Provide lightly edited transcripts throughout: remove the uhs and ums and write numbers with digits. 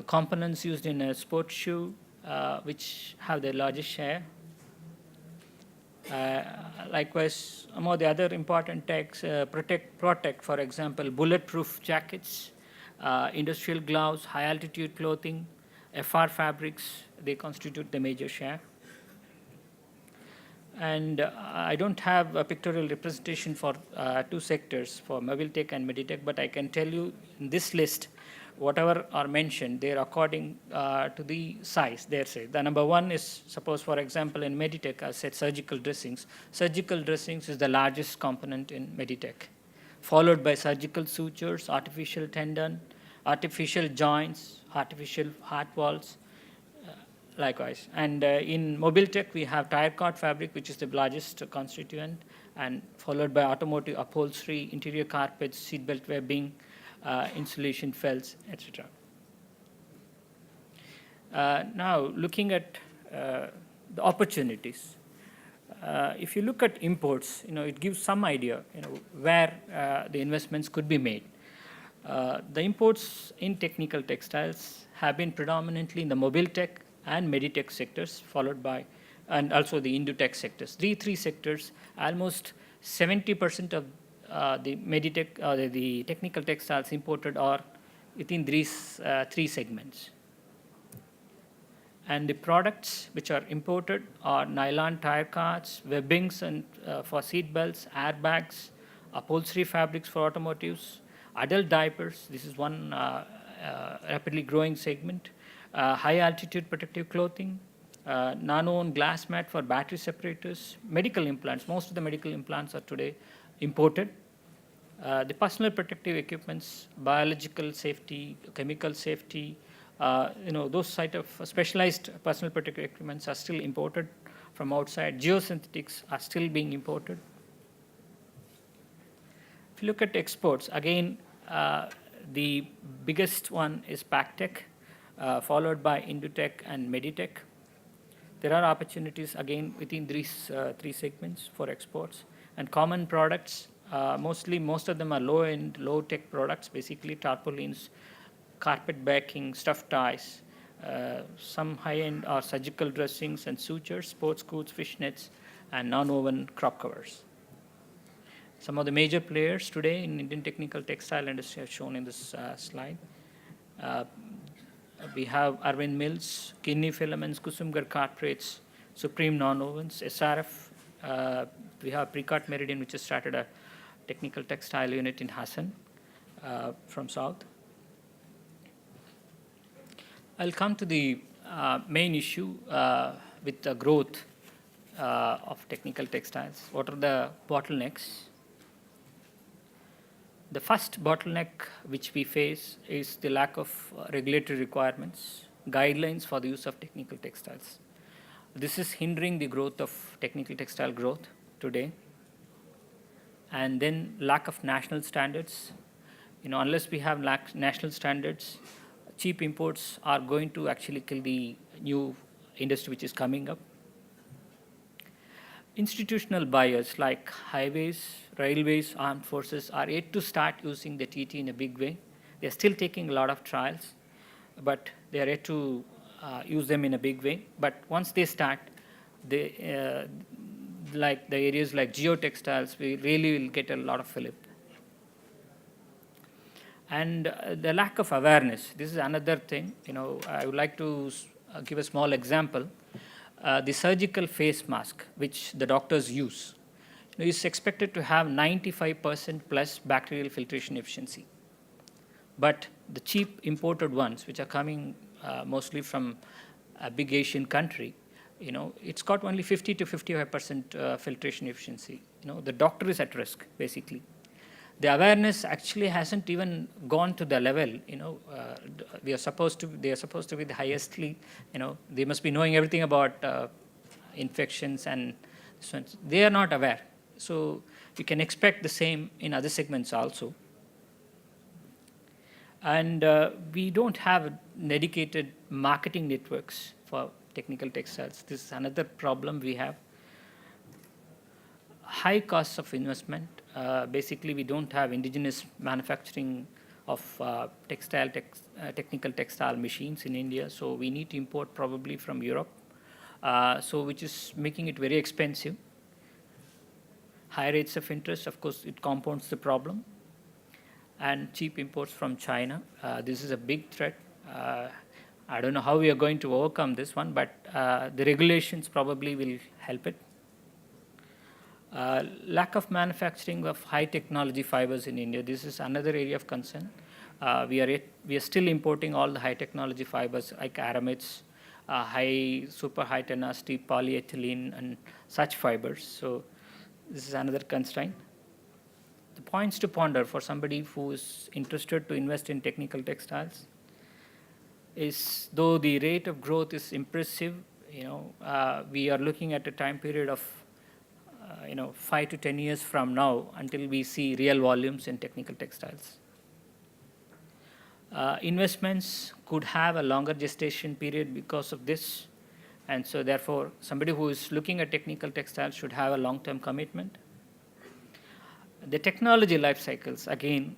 components used in a sports shoe, which have the largest share. Likewise, among the other important techs, protect, for example, bulletproof jackets, industrial gloves, high altitude clothing, FR fabrics, they constitute the major share. And I don't have a pictorial representation for two sectors, for mobile tech and meditech, but I can tell you in this list, whatever are mentioned, they're according to the size, their size. The number one is, suppose, for example, in meditech, I said surgical dressings. Surgical dressings is the largest component in meditech, followed by surgical sutures, artificial tendon, artificial joints, artificial heart valves, likewise. And in mobile tech, we have tire cord fabric, which is the largest constituent, and followed by automotive upholstery, interior carpets, seatbelt webbing, insulation felts, etc. Now, looking at the opportunities. If you look at imports, it gives some idea, where the investments could be made. The imports in technical textiles have been predominantly in the mobile tech and meditech sectors, followed by, and also the indutech sectors. These three sectors, almost 70% of the meditech, the technical textiles imported are within these three segments. And the products which are imported are nylon tire cards, webbings and for seat belts, airbags, upholstery fabrics for automotives, adult diapers. This is one rapidly growing segment. High altitude protective clothing, nano-woven glass mat for battery separators, medical implants. Most of the medical implants are today imported. The personal protective equipments, biological safety, chemical safety, those type of specialized personal protective equipments are still imported from outside. Geosynthetics are still being imported. If you look at exports, again, the biggest one is PACTech, followed by Indutech and Meditech. There are opportunities again within these three segments for exports. And common products, most of them are low-end, low-tech products, basically tarpaulins, carpet backing, stuffed ties. Some high-end are surgical dressings and sutures, sports coats, fishnets, and non-woven crop covers. Some of the major players today in Indian technical textile industry are shown in this slide. We have Arvind Mills, Kinney Filaments, Kusumgar Cartwrights, Supreme Non-Ovens, SRF. We have Precoat Meridian, which has started a technical textile unit in Hassan from south. I'll come to the main issue with the growth of technical textiles. What are the bottlenecks? The first bottleneck which we face is the lack of regulatory requirements, guidelines for the use of technical textiles. This is hindering the growth of technical textile growth today. And then lack of national standards. Unless we have national standards, cheap imports are going to actually kill the new industry which is coming up. Institutional buyers like highways, railways, armed forces are yet to start using the TT in a big way. They're still taking a lot of trials, but they are yet to use them in a big way. But once they start, like the areas like geotextiles, we really will get a lot of fillip. And the lack of awareness, this is another thing. I would like to give a small example. The surgical face mask, which the doctors use, is expected to have 95% plus bacterial filtration efficiency. But the cheap imported ones, which are coming mostly from a big Asian country, it's got only 50 to 55% filtration efficiency. The doctor is at risk, basically. The awareness actually hasn't even gone to the level, they are supposed to be the highestly, they must be knowing everything about infections and so they are not aware. So you can expect the same in other segments also. And we don't have dedicated marketing networks for technical textiles. This is another problem we have. High costs of investment. Basically, we don't have indigenous manufacturing of technical textile machines in India. So we need to import probably from Europe, so which is making it very expensive. High rates of interest, of course, it compounds the problem. And cheap imports from China. This is a big threat. I don't know how we are going to overcome this one, but the regulations probably will help it. Lack of manufacturing of high technology fibers in India. This is another area of concern. We are still importing all the high technology fibers like aramids, super high tenacity polyethylene and such fibers. So this is another constraint. The points to ponder for somebody who is interested to invest in technical textiles is, though the rate of growth is impressive, we are looking at a time period of 5 to 10 years from now until we see real volumes in technical textiles. Investments could have a longer gestation period because of this, and so therefore somebody who is looking at technical textiles should have a long-term commitment. The technology life cycles, again,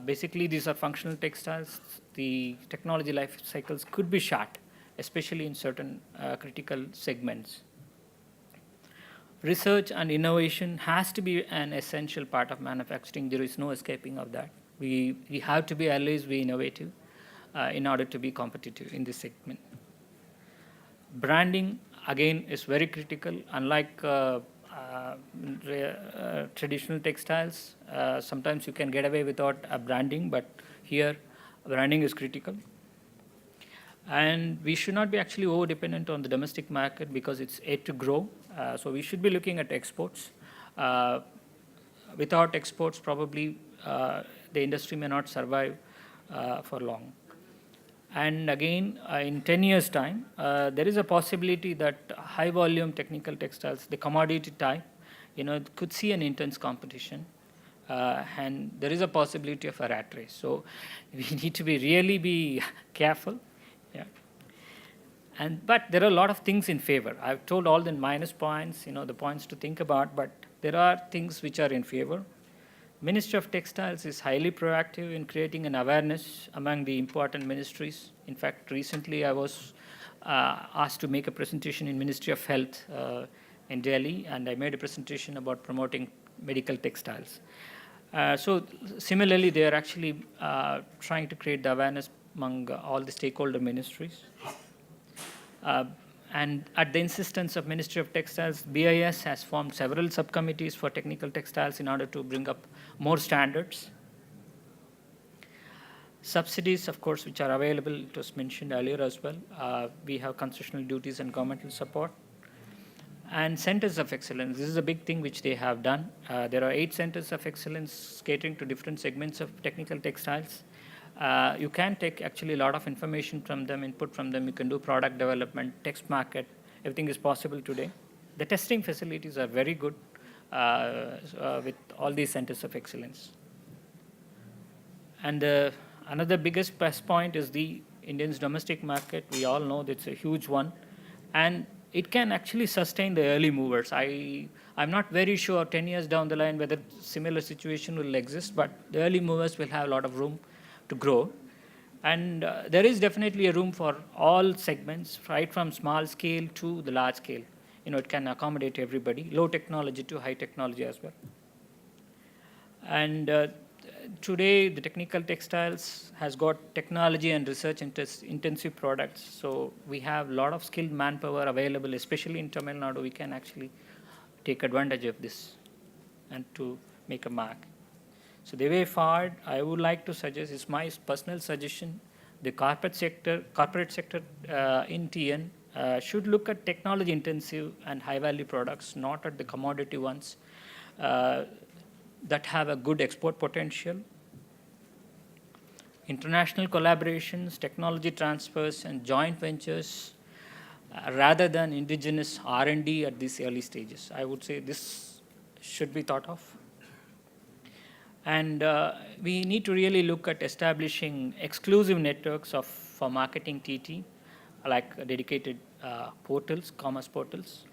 basically these are functional textiles. The technology life cycles could be short, especially in certain critical segments. Research and innovation has to be an essential part of manufacturing. There is no escaping of that. We have to be always be innovative in order to be competitive in this segment. Branding, again, is very critical. Unlike traditional textiles, sometimes you can get away without a branding, but here branding is critical. And we should not be actually over-dependent on the domestic market because it's yet to grow. So we should be looking at exports. Without exports, probably the industry may not survive for long. And again, in 10 years' time, there is a possibility that high-volume technical textiles, the commodity type, could see an intense competition. And there is a possibility of a rat race. So we need to really be careful. Yeah. But there are a lot of things in favor. I've told all the minus points, the points to think about, but there are things which are in favor. Ministry of Textiles is highly proactive in creating an awareness among the important ministries. In fact, recently I was asked to make a presentation in Ministry of Health in Delhi, and I made a presentation about promoting medical textiles. So similarly, they are actually trying to create the awareness among all the stakeholder ministries. And at the insistence of Ministry of Textiles, BIS has formed several subcommittees for technical textiles in order to bring up more standards. Subsidies, of course, which are available, it was mentioned earlier as well. We have concessional duties and governmental support. And centers of excellence, this is a big thing which they have done. There are 8 centers of excellence catering to different segments of technical textiles. You can take actually a lot of information from them, input from them. You can do product development, text market. Everything is possible today. The testing facilities are very good with all these centers of excellence. And another biggest plus point is the Indian's domestic market. We all know that it's a huge one. And it can actually sustain the early movers. I'm not very sure 10 years down the line whether similar situation will exist, but the early movers will have a lot of room to grow. And there is definitely a room for all segments, right from small scale to the large scale. It can accommodate everybody, low technology to high technology as well. And today, the technical textiles has got technology and research intensive products. So we have a lot of skilled manpower available, especially in Tamil Nadu. We can actually take advantage of this and to make a mark. So the way forward, I would like to suggest, is my personal suggestion, the corporate sector in TN should look at technology intensive and high value products, not at the commodity ones that have a good export potential. International collaborations, technology transfers, and joint ventures rather than indigenous R&D at these early stages. I would say this should be thought of. And we need to really look at establishing exclusive networks for marketing TT, like dedicated portals, commerce portals.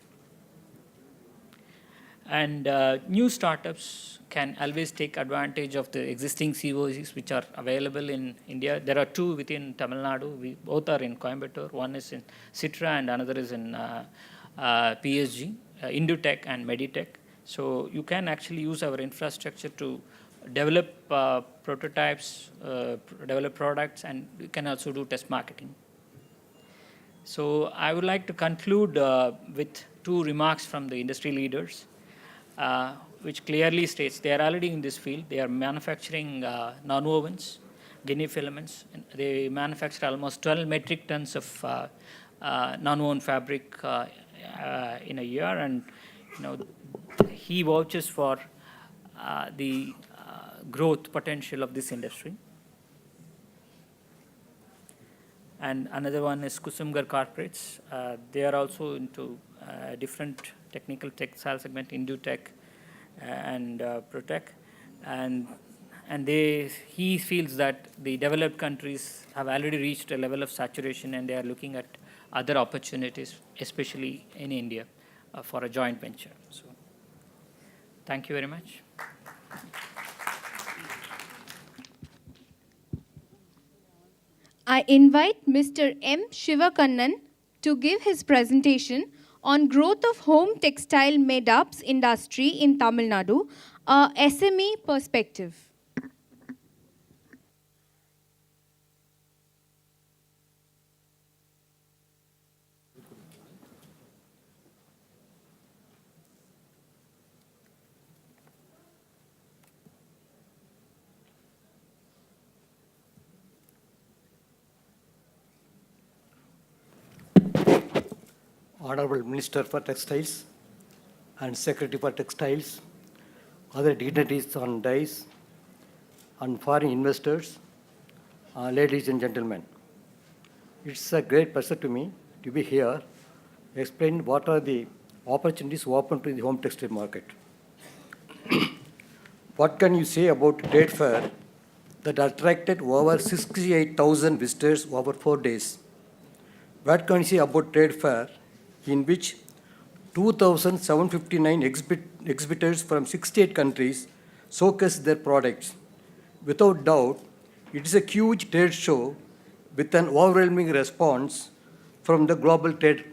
And new startups can always take advantage of the existing COEs which are available in India. There are two within Tamil Nadu. Both are in Coimbatore. One is in Citra and another is in PSG, Indutech and Meditech. So you can actually use our infrastructure to develop prototypes, develop products, and you can also do test marketing. So I would like to conclude with two remarks from the industry leaders, which clearly states they are already in this field. They are manufacturing nonwovens, Guinea filaments. And they manufacture almost 12 metric tons of nonwoven fabric in a year, and he vouches for the growth potential of this industry. And another one is Kusumgar Corporates. They are also into different technical textile segment, Indutech and Protech. And he feels that the developed countries have already reached a level of saturation and they are looking at other opportunities, especially in India, for a joint venture. So, thank you very much. I invite Mr. M. Shivakannan to give his presentation on growth of home textile made-ups industry in Tamil Nadu, a SME perspective. Honorable Minister for Textiles and Secretary for Textiles, other dignitaries on dais, and foreign investors, ladies and gentlemen. It's a great pleasure to me to be here, explain what are the opportunities open to the home textile market. What can you say about trade fair that attracted over 68,000 visitors over 4 days? What can you say about trade fair in which 2,759 exhibitors from 68 countries showcased their products? Without doubt, it is a huge trade show with an overwhelming response from the global trade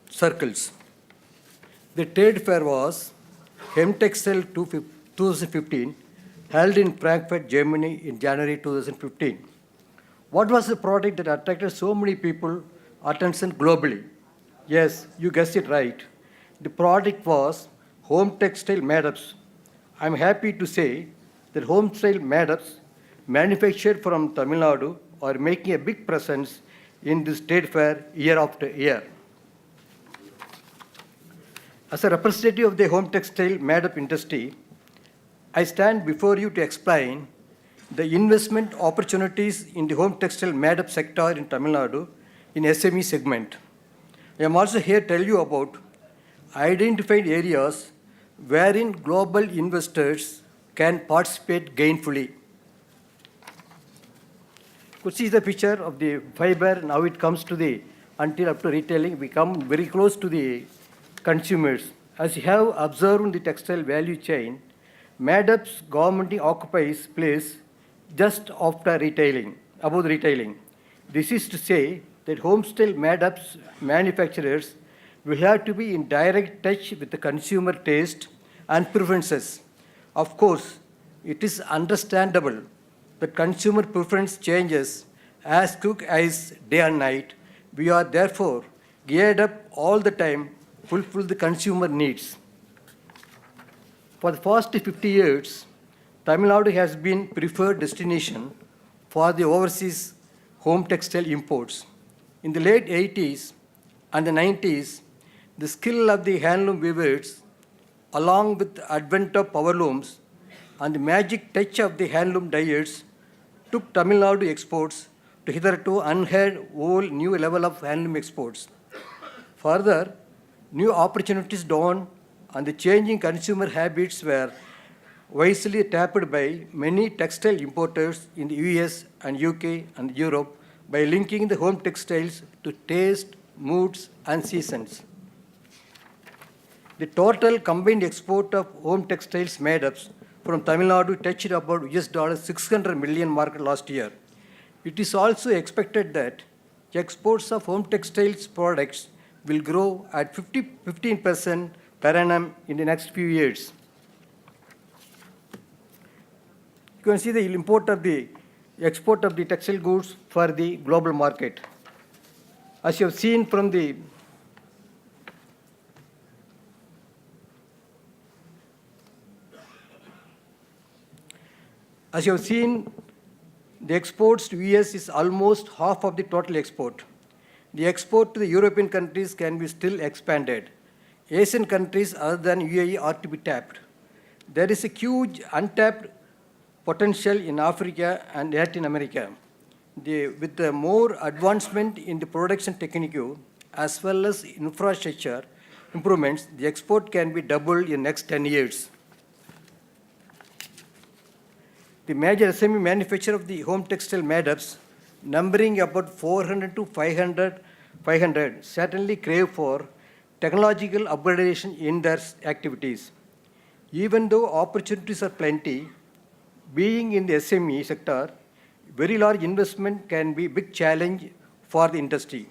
circles. The trade fair was Hemtextile 2015, held in Frankfurt, Germany in January 2015. What was the product that attracted so many people attention globally? Yes, you guessed it right. The product was home textile made-ups. I'm happy to say that home textile made-ups manufactured from Tamil Nadu are making a big presence in this trade fair year after year. As a representative of the home textile made-up industry, I stand before you to explain the investment opportunities in the home textile made-up sector in Tamil Nadu in SME segment. I am also here to tell you about identified areas wherein global investors can participate gainfully. You could see the picture of the fiber. Now it comes to the, until up to retailing, we come very close to the consumers. As you have observed in the textile value chain, made-ups government occupies place just after retailing, above the retailing. This is to say that home-style made-ups manufacturers will have to be in direct touch with the consumer taste and preferences. Of course, it is understandable that consumer preference changes as quick as day and night. We are therefore geared up all the time to fulfill the consumer needs. For the past 50 years, Tamil Nadu has been preferred destination for the overseas home textile imports. In the late 80s and the 90s, the skill of the handloom weavers, along with the advent of power looms and the magic touch of the handloom dyers, took Tamil Nadu exports to hitherto unheard whole new level of handloom exports. Further, new opportunities dawned and the changing consumer habits were wisely tapped by many textile importers in the US and UK and Europe by linking the home textiles to taste, moods, and seasons. The total combined export of home textiles made up from Tamil Nadu touched about $600 million market last year. It is also expected that exports of home textiles products will grow at 15% per annum in the next few years. You can see the import of the export of the textile goods for the global market. As you have seen from the the exports to US is almost half of the total export. The export to the European countries can be still expanded. Asian countries other than UAE are to be tapped. There is a huge untapped potential in Africa and Latin America. With the more advancement in the production technique as well as infrastructure improvements, the export can be doubled in next 10 years. The major SME manufacturer of the home textile made-ups, numbering about 400 to 500, certainly crave for technological upgradation in their activities. Even though opportunities are plenty, being in the SME sector, very large investment can be a big challenge for the industry.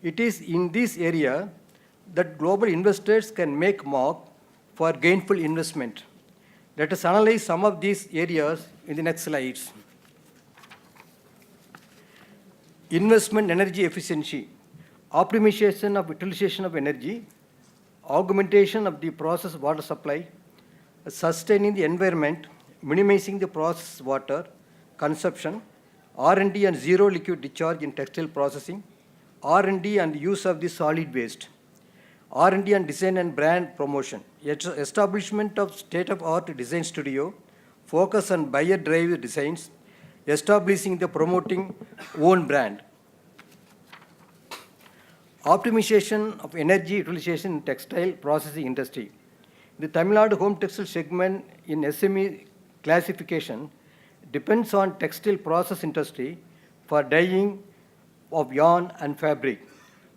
It is in this area that global investors can make mark for gainful investment. Let us analyze some of these areas in the next slides. Investment energy efficiency, optimization of utilization of energy, augmentation of the process water supply, sustaining the environment, minimizing the process water consumption, R&D and zero liquid discharge in textile processing, R&D and use of the solid waste, R&D and design and brand promotion, establishment of state-of-art design studio, focus on buyer-driven designs, establishing the promoting own brand. Optimization of energy utilization in textile processing industry. The Tamil Nadu home textile segment in SME classification depends on textile process industry for dyeing of yarn and fabric.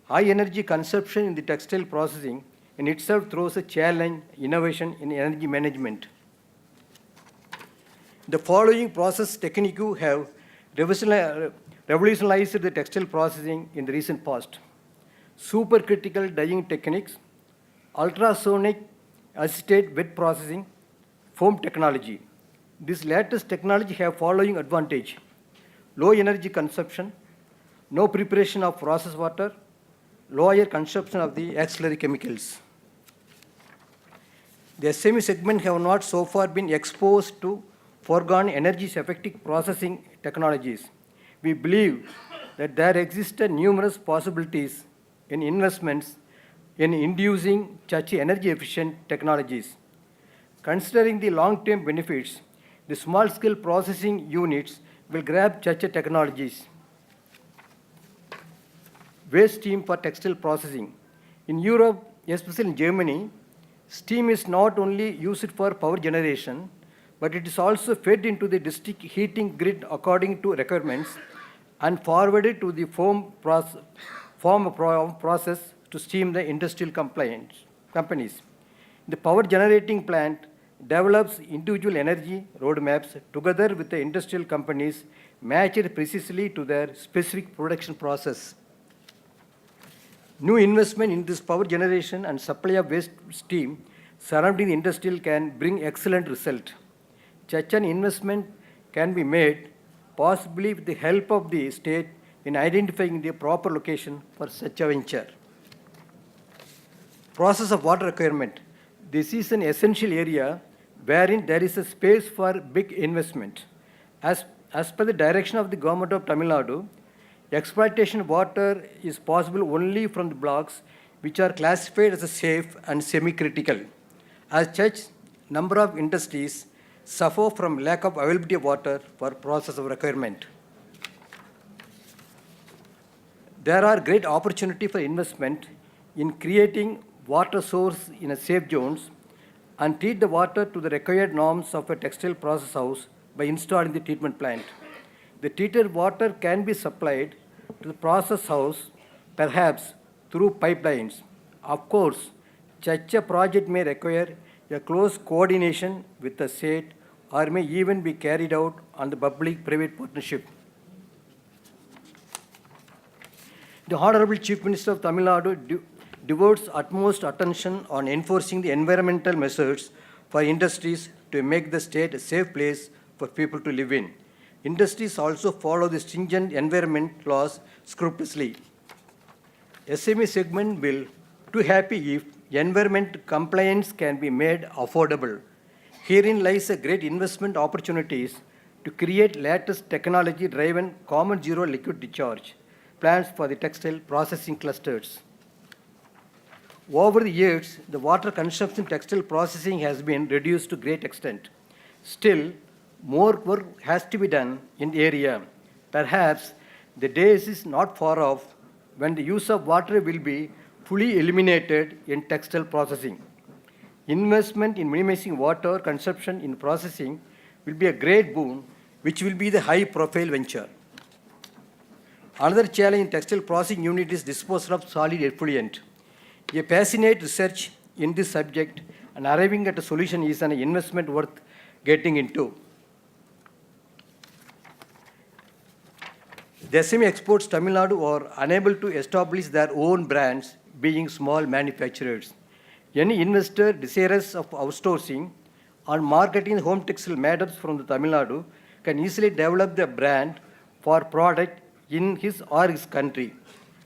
High energy consumption in the textile processing in itself throws a challenge innovation in energy management. The following process technique have revolutionized the textile processing in the recent past. Supercritical dyeing techniques, ultrasonic assisted wet processing, foam technology. This latest technology have following advantage: low energy consumption, no preparation of process water, lower consumption of the auxiliary chemicals. The SME segment have not so far been exposed to foregone energy-effective processing technologies. We believe that there exist numerous possibilities in investments in inducing such energy-efficient technologies. Considering the long-term benefits, the small-scale processing units will grab such technologies. Waste steam for textile processing. In Europe, especially in Germany, steam is not only used for power generation, but it is also fed into the district heating grid according to requirements and forwarded to the foam process to steam the industrial companies. The power generating plant develops individual energy roadmaps together with the industrial companies matched precisely to their specific production process. New investment in this power generation and supply of waste steam surrounding the industrial can bring excellent result. Such an investment can be made possibly with the help of the state in identifying the proper location for such a venture. Process of water requirement. This is an essential area wherein there is a space for big investment. As per the direction of the government of Tamil Nadu, exploitation of water is possible only from the blocks which are classified as safe and semi-critical. As such, number of industries suffer from lack of availability of water for process of requirement. There are great opportunity for investment in creating water source in a safe zones and treat the water to the required norms of a textile process house by installing the treatment plant. The treated water can be supplied to the process house perhaps through pipelines. Of course, Such a project may require a close coordination with the state or may even be carried out on the public-private partnership. The Honorable Chief Minister of Tamil Nadu devotes utmost attention on enforcing the environmental measures for industries to make the state a safe place for people to live in. Industries also follow the stringent environment laws scrupulously. SME segment will too happy if environment compliance can be made affordable. Herein lies a great investment opportunities to create latest technology-driven common zero liquid discharge plants for the textile processing clusters. Over the years, the water consumption in textile processing has been reduced to great extent. Still, more work has to be done in the area. Perhaps the days is not far off when the use of water will be fully eliminated in textile processing. Investment in minimizing water consumption in processing will be a great boon, which will be the high-profile venture. Another challenge in textile processing unit is disposal of solid effluent. A passionate research in this subject and arriving at a solution is an investment worth getting into. The SME exports Tamil Nadu are unable to establish their own brands, being small manufacturers. Any investor desirous of outsourcing or marketing home textile matters from the Tamil Nadu can easily develop the brand for product in his or his country.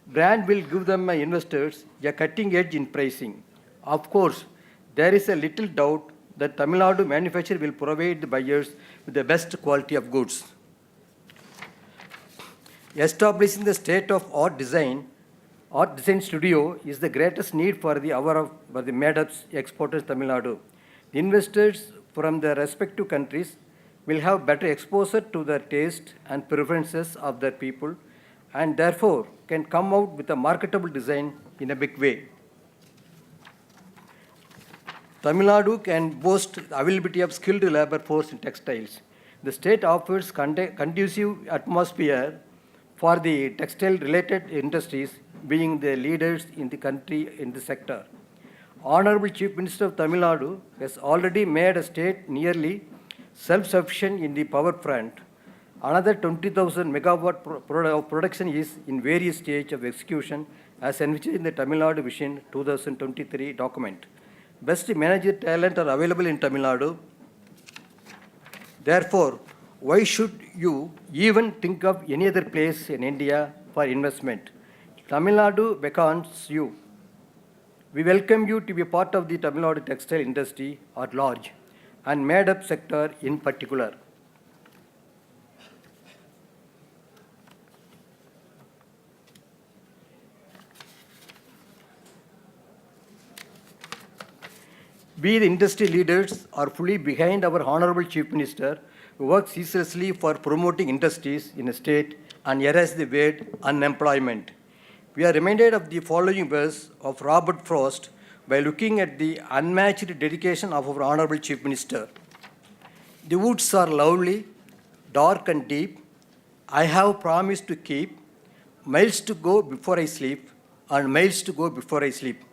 Brand will give them investors a cutting edge in pricing. Of course, there is a little doubt that Tamil Nadu manufacturer will provide the buyers with the best quality of goods. Establishing the state-of-art design studio is the greatest need for the made-ups exporters Tamil Nadu. The investors from the respective countries will have better exposure to the taste and preferences of their people and therefore can come out with a marketable design in a big way. Tamil Nadu can boast availability of skilled labor force in textiles. The state offers conducive atmosphere for the textile-related industries, being the leaders in the country in the sector. Honorable Chief Minister of Tamil Nadu has already made a state nearly self-sufficient in the power front. Another 20,000 megawatt of production is in various stages of execution as envisaged in the Tamil Nadu Vision 2023 document. Best manager talent are available in Tamil Nadu. Therefore, why should you even think of any other place in India for investment? Tamil Nadu beckons you. We welcome you to be part of the Tamil Nadu textile industry at large and made-up sector in particular. We, the industry leaders, are fully behind our Honorable Chief Minister, who works ceaselessly for promoting industries in a state and erase the word unemployment. We are reminded of the following verse of Robert Frost by looking at the unmatched dedication of our Honorable Chief Minister. The woods are lovely, dark and deep. I have promised to keep miles to go before I sleep and miles to go before I sleep.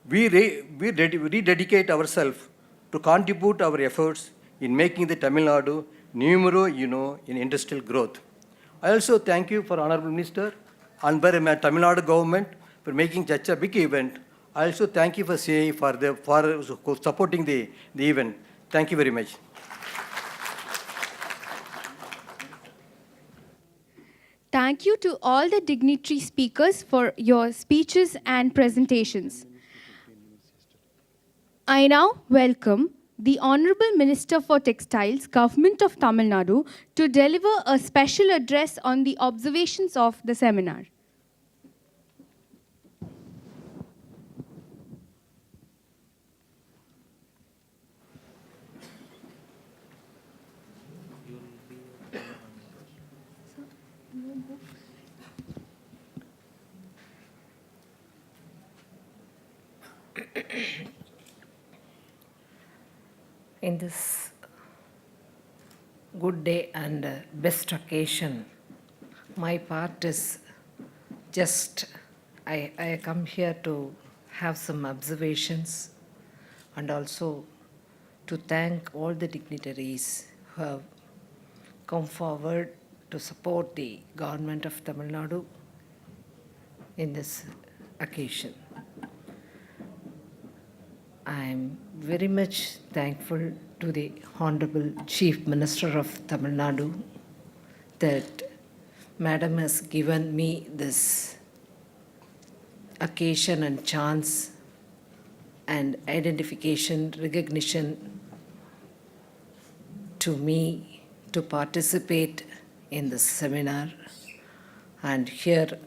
We rededicate ourselves to contribute our efforts in making the Tamil Nadu numero uno in industrial growth. I also thank you for Honorable Minister and by the Tamil Nadu government for making such a big event. I also thank you for supporting the event. Thank you very much. Thank you to all the dignitary speakers for your speeches and presentations. I now welcome the Honorable Minister for Textiles, Government of Tamil Nadu, to deliver a special address on the observations of the seminar. In this good day and best occasion, my part is just, I come here to have some observations and also to thank all the dignitaries who have come forward to support the government of Tamil Nadu in this occasion. I am very much thankful to the Honorable Chief Minister of Tamil Nadu that Madam has given me this occasion and chance and identification, recognition to me to participate in this seminar. And here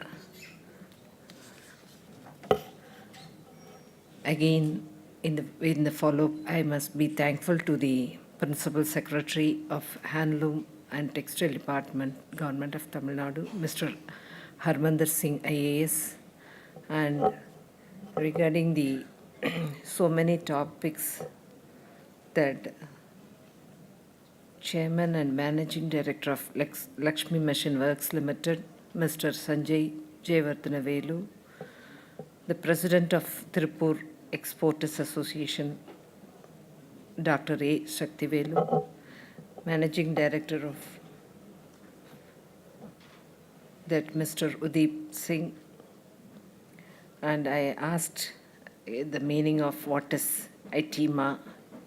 again, in the follow-up, I must be thankful to the Principal Secretary of Handloom and Textile Department, Government of Tamil Nadu, Mr. Harmander Singh IAS, and regarding the so many topics that Chairman and Managing Director of Lakshmi Machine Works Limited, Mr. Sanjay Jayavardhanavelu, the President of Tirupur Exporters Association, Dr. A. Shaktivelu, Managing Director of that Mr. Udeep Singh, and I asked the meaning of what is Itima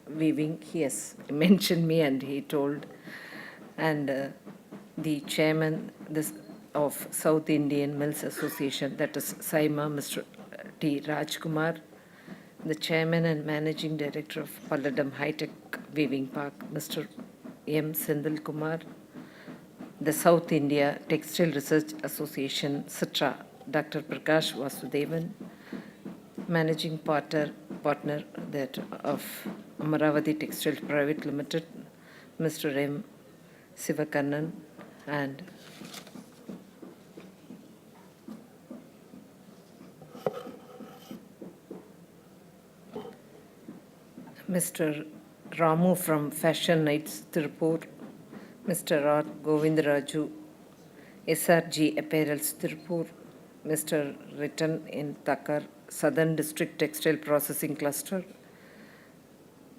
weaving. He has mentioned me and he told, and the chairman of South Indian Mills Association, that is SAIMA, Mr. T. Rajkumar, the chairman and managing director of Palladam High-Tech Weaving Park, Mr. M. Sendil Kumar, the South India Textile Research Association, CITRA, Dr. Prakash Vasudevan, managing partner that of Amaravati Textile Private Limited, Mr. M. Sivakannan, and Mr. Ramu from Fashion Nights, Tirupur, Mr. R. Govindaraju, SRG Apparels, Tirupur, Mr. Ritan in Takar, Southern District Textile Processing Cluster,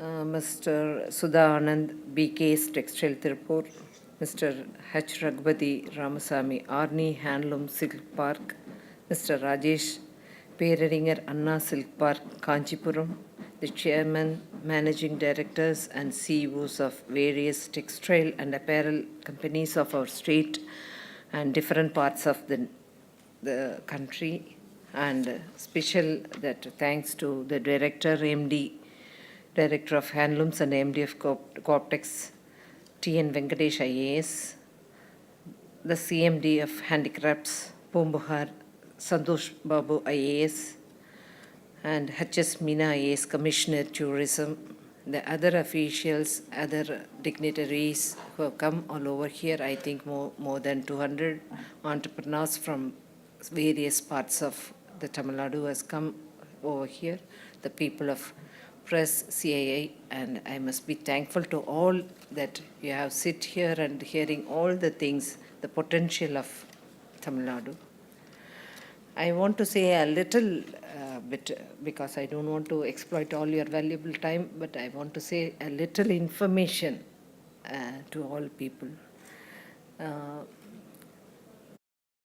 Mr. Sudha Anand, BKS Textile, Tirupur, Mr. H. Raghupati Ramasamy, Arni Handloom Silk Park, Mr. Rajesh Peraringer Anna Silk Park, Kanchipuram, the chairman, managing directors, and CEOs of various textile and apparel companies of our state and different parts of the country, and special that thanks to the director, MD, Director of Handlooms and MD of Cooptex, T.N. Venkatesh IAS, the CMD of Handicrafts, Pombuhar, Santosh Babu IAS, and H.S. Meena IAS, Commissioner Tourism, the other officials, other dignitaries who have come all over here. I think more than 200 entrepreneurs from various parts of the Tamil Nadu has come over here, the people of press, CII, and I must be thankful to all that you have sit here and hearing all the things, the potential of Tamil Nadu. I want to say a little bit, because I don't want to exploit all your valuable time, but I want to say a little information to all people.